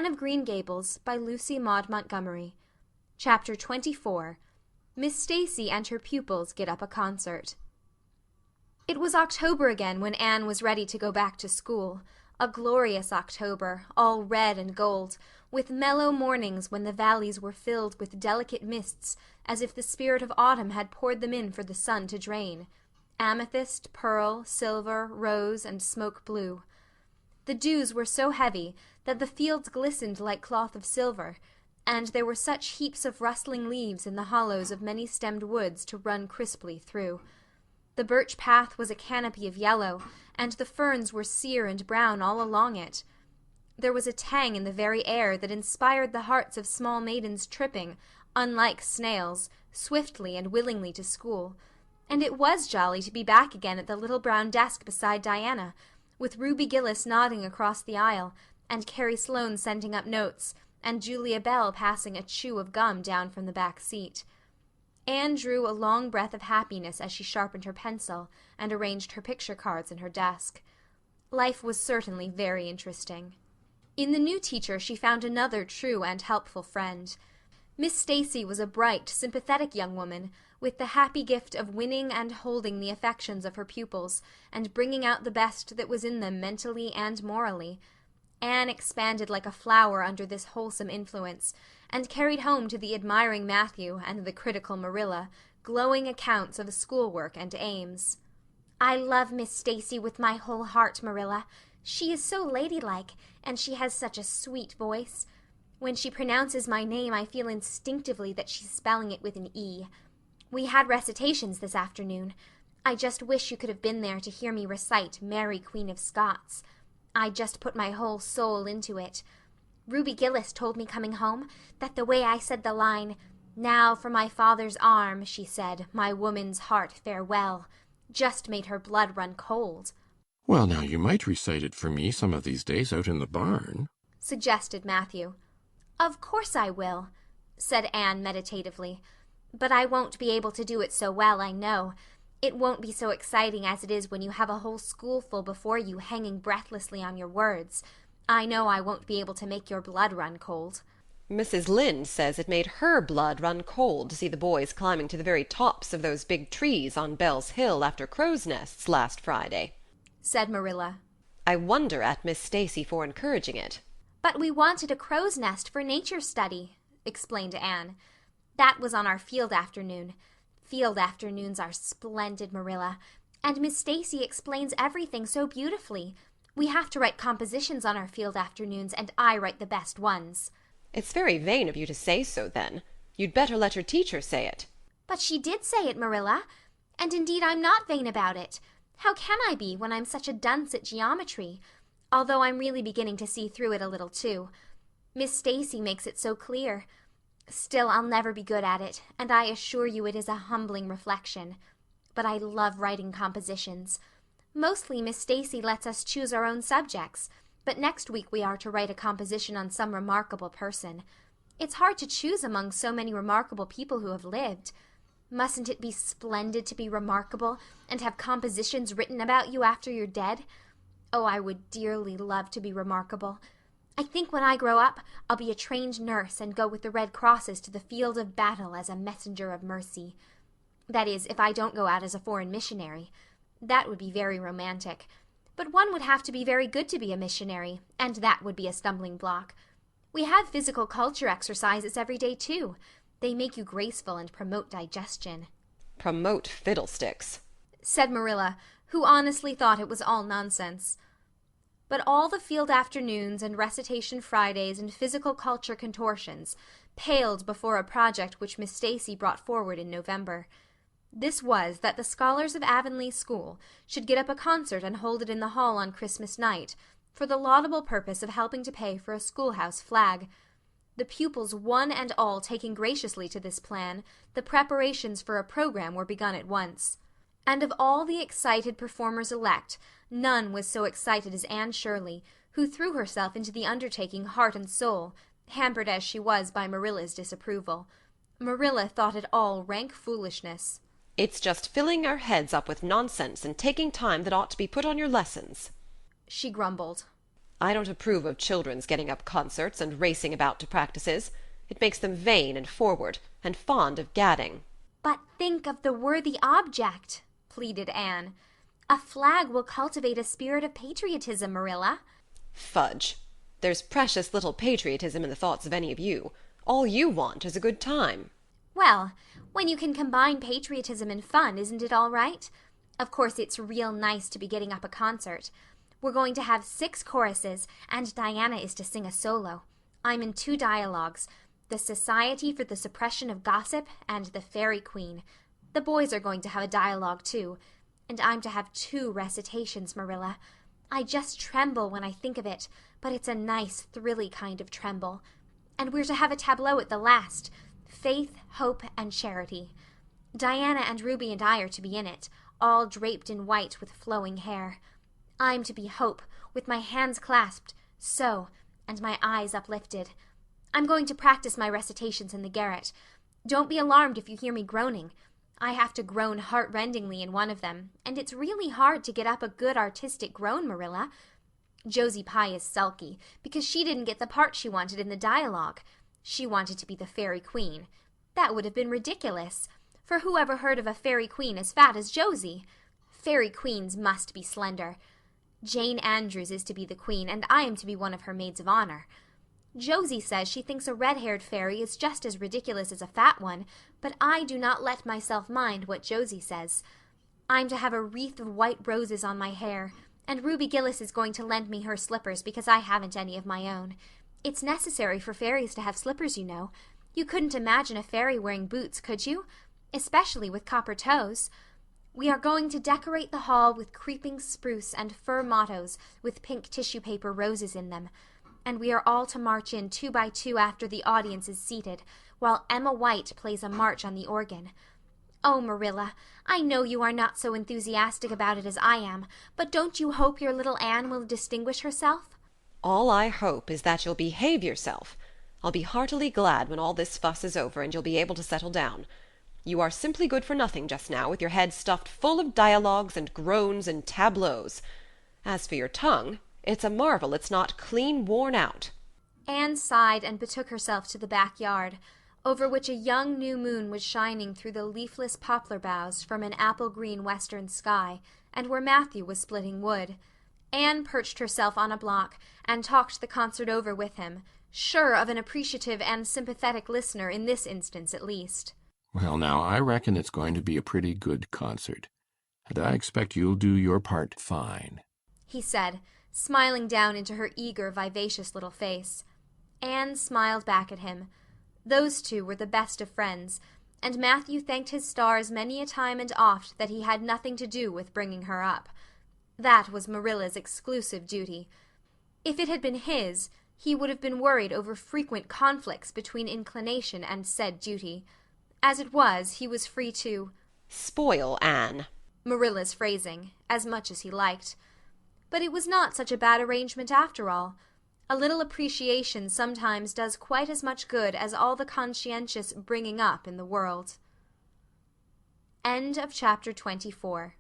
Anne of Green Gables, by Lucy Maud Montgomery. Chapter 24. Miss Stacy and her pupils get up a concert. It was October again when Anne was ready to go back to school, a glorious October, all red and gold, with mellow mornings when the valleys were filled with delicate mists as if the spirit of autumn had poured them in for the sun to drain. Amethyst, pearl, silver, rose, and smoke blue. The dews were so heavy that the fields glistened like cloth of silver, and there were such heaps of rustling leaves in the hollows of many-stemmed woods to run crisply through. The birch path was a canopy of yellow, and the ferns were sere and brown all along it. There was a tang in the very air that inspired the hearts of small maidens tripping, unlike snails, swiftly and willingly to school, and it was jolly to be back again at the little brown desk beside Diana, with Ruby Gillis nodding across the aisle, and Carrie Sloane sending up notes, and Julia Bell passing a chew of gum down from the back seat. Anne drew a long breath of happiness as she sharpened her pencil and arranged her picture cards in her desk. Life was certainly very interesting. In the new teacher she found another true and helpful friend. Miss Stacy was a bright, sympathetic young woman, with the happy gift of winning and holding the affections of her pupils, and bringing out the best that was in them mentally and morally. Anne expanded like a flower under this wholesome influence, and carried home to the admiring Matthew and the critical Marilla glowing accounts of schoolwork and aims. "I love Miss Stacy with my whole heart, Marilla. She is so ladylike, and she has such a sweet voice. When she pronounces my name I feel instinctively that she's spelling it with an E. We had recitations this afternoon. I just wish you could have been there to hear me recite Mary Queen of Scots. I just put my whole soul into it. Ruby Gillis told me coming home that the way I said the line, 'Now for my father's arm,' she said, 'my woman's heart farewell,' just made her blood run cold." "Well, now, you might recite it for me some of these days out in the barn," suggested Matthew. "Of course I will," said Anne meditatively. "But I won't be able to do it so well, I know. It won't be so exciting as it is when you have a whole schoolful before you hanging breathlessly on your words. I know I won't be able to make your blood run cold." "Mrs. Lynde says it made her blood run cold to see the boys climbing to the very tops of those big trees on Bell's Hill after crow's nests last Friday," said Marilla. "I wonder at Miss Stacy for encouraging it." "But we wanted a crow's nest for nature study," explained Anne. "That was on our field afternoon. Field afternoons are splendid, Marilla. And Miss Stacy explains everything so beautifully. We have to write compositions on our field afternoons, and I write the best ones." "It's very vain of you to say so, then. You'd better let your teacher say it." "But she did say it, Marilla. And indeed I'm not vain about it. How can I be when I'm such a dunce at geometry? Although I'm really beginning to see through it a little too. Miss Stacy makes it so clear. Still, I'll never be good at it, and I assure you it is a humbling reflection. But I love writing compositions. Mostly Miss Stacy lets us choose our own subjects, but next week we are to write a composition on some remarkable person. It's hard to choose among so many remarkable people who have lived. Mustn't it be splendid to be remarkable, and have compositions written about you after you're dead? Oh, I would dearly love to be remarkable. I think when I grow up I'll be a trained nurse and go with the Red Crosses to the field of battle as a messenger of mercy. That is, if I don't go out as a foreign missionary. That would be very romantic. But one would have to be very good to be a missionary, and that would be a stumbling block. We have physical culture exercises every day, too. They make you graceful and promote digestion." "Promote fiddlesticks," said Marilla, who honestly thought it was all nonsense. But all the field afternoons and recitation Fridays and physical culture contortions paled before a project which Miss Stacy brought forward in November. This was that the scholars of Avonlea School should get up a concert and hold it in the hall on Christmas night, for the laudable purpose of helping to pay for a schoolhouse flag. The pupils one and all taking graciously to this plan, the preparations for a program were begun at once. And of all the excited performers-elect, none was so excited as Anne Shirley, who threw herself into the undertaking heart and soul, hampered as she was by Marilla's disapproval. Marilla thought it all rank foolishness. "It's just filling our heads up with nonsense and taking time that ought to be put on your lessons," she grumbled. I don't approve of children's getting up concerts and racing about to practices. It makes them vain and forward, and fond of gadding. But think of the worthy object, pleaded Anne. A flag will cultivate a spirit of patriotism, Marilla. Fudge. There's precious little patriotism in the thoughts of any of you. All you want is a good time. Well, when you can combine patriotism and fun, isn't it all right? Of course, it's real nice to be getting up a concert. We're going to have 6 choruses, and Diana is to sing a solo. I'm in 2 dialogues, the Society for the Suppression of Gossip and the Fairy Queen. The boys are going to have a dialogue, too. And I'm to have 2 recitations, Marilla. I just tremble when I think of it, but it's a nice, thrilly kind of tremble. And we're to have a tableau at the last. Faith, Hope, and Charity. Diana and Ruby and I are to be in it, all draped in white with flowing hair. I'm to be Hope, with my hands clasped, so, and my eyes uplifted. I'm going to practice my recitations in the garret. Don't be alarmed if you hear me groaning. I have to groan heart-rendingly in one of them, and it's really hard to get up a good artistic groan, Marilla. Josie Pye is sulky, because she didn't get the part she wanted in the dialogue. She wanted to be the Fairy Queen. That would have been ridiculous, for who ever heard of a Fairy Queen as fat as Josie? Fairy Queens must be slender. Jane Andrews is to be the queen, and I am to be one of her maids of honor. Josie says she thinks a red-haired fairy is just as ridiculous as a fat one, but I do not let myself mind what Josie says. I'm to have a wreath of white roses on my hair, and Ruby Gillis is going to lend me her slippers because I haven't any of my own. It's necessary for fairies to have slippers, you know. You couldn't imagine a fairy wearing boots, could you? Especially with copper toes. We are going to decorate the hall with creeping spruce and fir mottos with pink tissue paper roses in them. And we are all to march in 2 by 2 after the audience is seated, while Emma White plays a march on the organ. Oh, Marilla, I know you are not so enthusiastic about it as I am, but don't you hope your little Anne will distinguish herself? All I hope is that you'll behave yourself. I'll be heartily glad when all this fuss is over and you'll be able to settle down. You are simply good for nothing just now, with your head stuffed full of dialogues and groans and tableaux. As for your tongue, it's a marvel it's not clean worn out. Anne sighed and betook herself to the backyard, over which a young new moon was shining through the leafless poplar boughs from an apple-green western sky, and where Matthew was splitting wood. Anne perched herself on a block and talked the concert over with him, sure of an appreciative and sympathetic listener in this instance at least. Well, now, I reckon it's going to be a pretty good concert, and I expect you'll do your part fine, he said, smiling down into her eager, vivacious little face. Anne smiled back at him. Those 2 were the best of friends, and Matthew thanked his stars many a time and oft that he had nothing to do with bringing her up. That was Marilla's exclusive duty. If it had been his, he would have been worried over frequent conflicts between inclination and said duty. As it was, he was free to spoil Anne, Marilla's phrasing, as much as he liked. But it was not such a bad arrangement after all. A little appreciation sometimes does quite as much good as all the conscientious bringing up in the world. End of chapter 24.